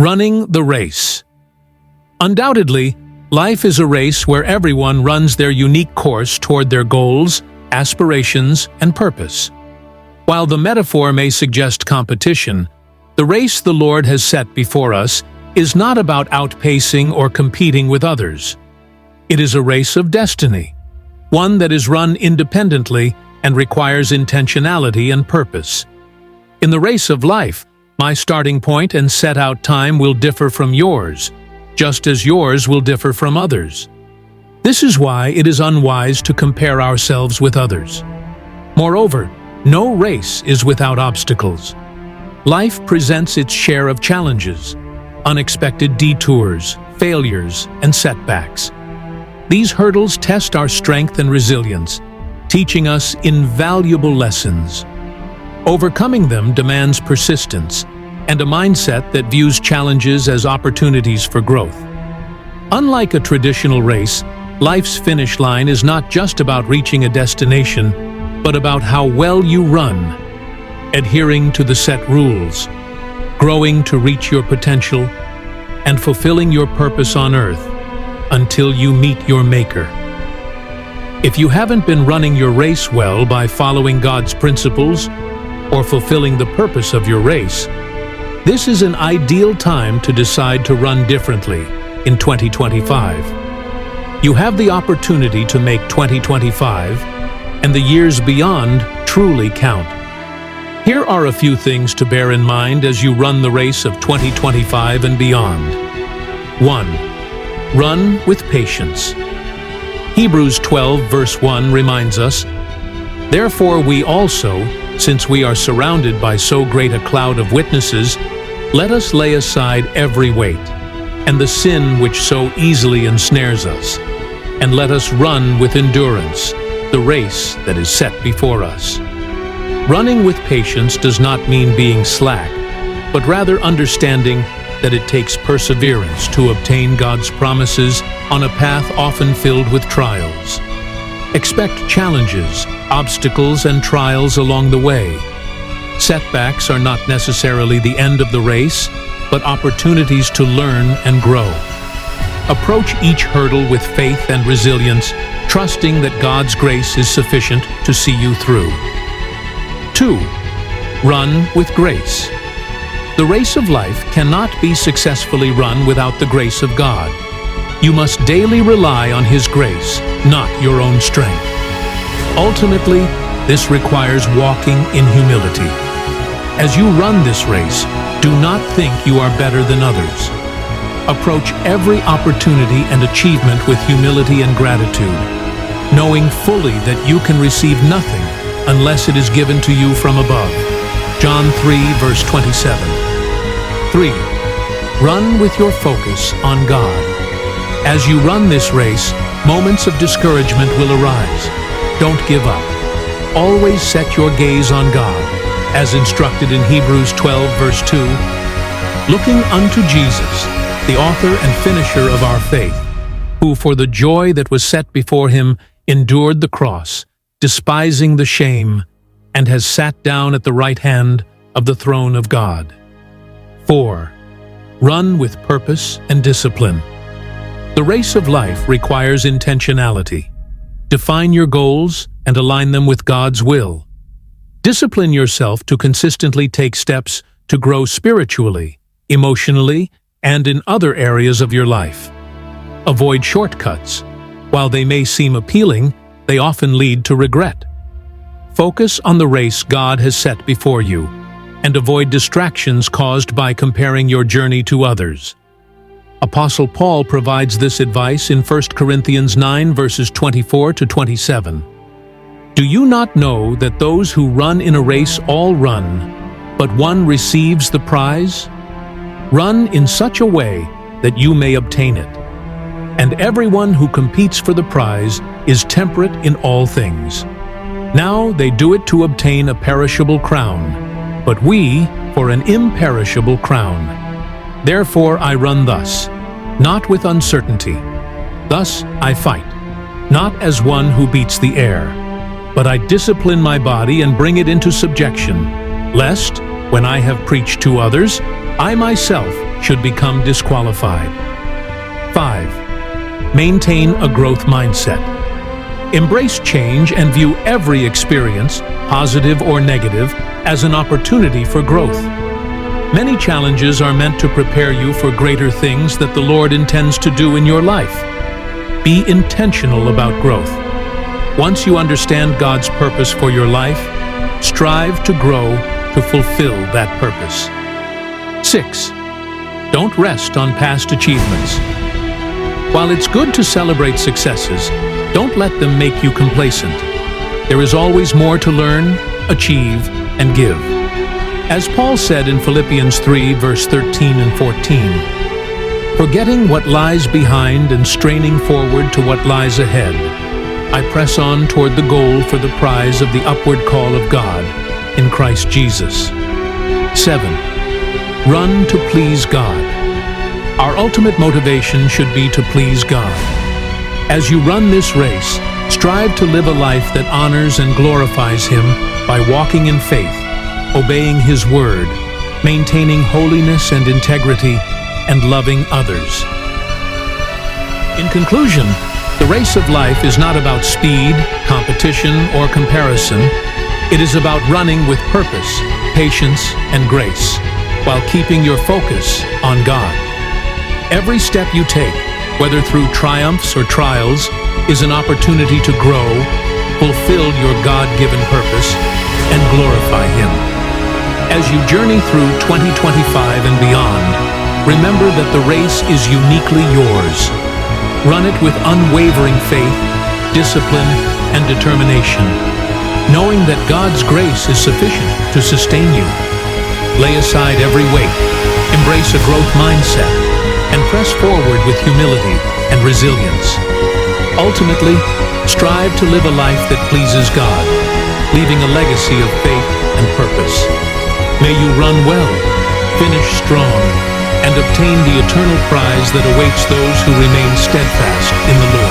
Running the race. Undoubtedly, life is a race where everyone runs their unique course toward their goals, aspirations, and purpose. While the metaphor may suggest competition, the race the Lord has set before us is not about outpacing or competing with others. It is a race of destiny, one that is run independently and requires intentionality and purpose. In the race of life, my starting point and set-out time will differ from yours, just as yours will differ from others. This is why it is unwise to compare ourselves with others. Moreover, no race is without obstacles. Life presents its share of challenges, unexpected detours, failures, and setbacks. These hurdles test our strength and resilience, teaching us invaluable lessons. Overcoming them demands persistence and a mindset that views challenges as opportunities for growth. Unlike a traditional race, life's finish line is not just about reaching a destination, but about how well you run, adhering to the set rules, growing to reach your potential, and fulfilling your purpose on earth until you meet your Maker. If you haven't been running your race well by following God's principles or fulfilling the purpose of your race, this is an ideal time to decide to run differently in 2025. You have the opportunity to make 2025 and the years beyond truly count. Here are a few things to bear in mind as you run the race of 2025 and beyond. 1. Run with patience. Hebrews 12 verse 1 reminds us, "Therefore we also, since we are surrounded by so great a cloud of witnesses, let us lay aside every weight, and the sin which so easily ensnares us, and let us run with endurance the race that is set before us." Running with patience does not mean being slack, but rather understanding that it takes perseverance to obtain God's promises on a path often filled with trials. Expect challenges, obstacles, and trials along the way. Setbacks are not necessarily the end of the race, but opportunities to learn and grow. Approach each hurdle with faith and resilience, trusting that God's grace is sufficient to see you through. 2. Run with grace. The race of life cannot be successfully run without the grace of God. You must daily rely on His grace, not your own strength. Ultimately, this requires walking in humility. As you run this race, do not think you are better than others. Approach every opportunity and achievement with humility and gratitude, knowing fully that you can receive nothing unless it is given to you from above. John 3 verse 27. 3. Run with your focus on God. As you run this race, moments of discouragement will arise. Don't give up. Always set your gaze on God, as instructed in Hebrews 12 verse 2. Looking unto Jesus, the author and finisher of our faith, who for the joy that was set before Him endured the cross, despising the shame, and has sat down at the right hand of the throne of God. 4. Run with purpose and discipline. The race of life requires intentionality. Define your goals and align them with God's will. Discipline yourself to consistently take steps to grow spiritually, emotionally, and in other areas of your life. Avoid shortcuts. While they may seem appealing, they often lead to regret. Focus on the race God has set before you, and avoid distractions caused by comparing your journey to others. Apostle Paul provides this advice in 1 Corinthians 9 verses 24 to 27. Do you not know that those who run in a race all run, but one receives the prize? Run in such a way that you may obtain it. And everyone who competes for the prize is temperate in all things. Now they do it to obtain a perishable crown, but we for an imperishable crown. Therefore I run thus, not with uncertainty. Thus I fight, not as one who beats the air, but I discipline my body and bring it into subjection, lest, when I have preached to others, I myself should become disqualified. 5. Maintain a growth mindset. Embrace change and view every experience, positive or negative, as an opportunity for growth. Many challenges are meant to prepare you for greater things that the Lord intends to do in your life. Be intentional about growth. Once you understand God's purpose for your life, strive to grow to fulfill that purpose. 6. Don't rest on past achievements. While it's good to celebrate successes, don't let them make you complacent. There is always more to learn, achieve, and give. As Paul said in Philippians 3, verse 13 and 14, "Forgetting what lies behind and straining forward to what lies ahead, I press on toward the goal for the prize of the upward call of God in Christ Jesus." 7. Run to please God. Our ultimate motivation should be to please God. As you run this race, strive to live a life that honors and glorifies Him by walking in faith, obeying His word, maintaining holiness and integrity, and loving others. In conclusion, the race of life is not about speed, competition, or comparison. It is about running with purpose, patience, and grace, while keeping your focus on God. Every step you take, whether through triumphs or trials, is an opportunity to grow, fulfill your God-given purpose, and glorify Him. As you journey through 2025 and beyond, remember that the race is uniquely yours. Run it with unwavering faith, discipline, and determination, knowing that God's grace is sufficient to sustain you. Lay aside every weight, embrace a growth mindset, and press forward with humility and resilience. Ultimately, strive to live a life that pleases God, leaving a legacy of faith and purpose. May you run well, finish strong, and obtain the eternal prize that awaits those who remain steadfast in the Lord.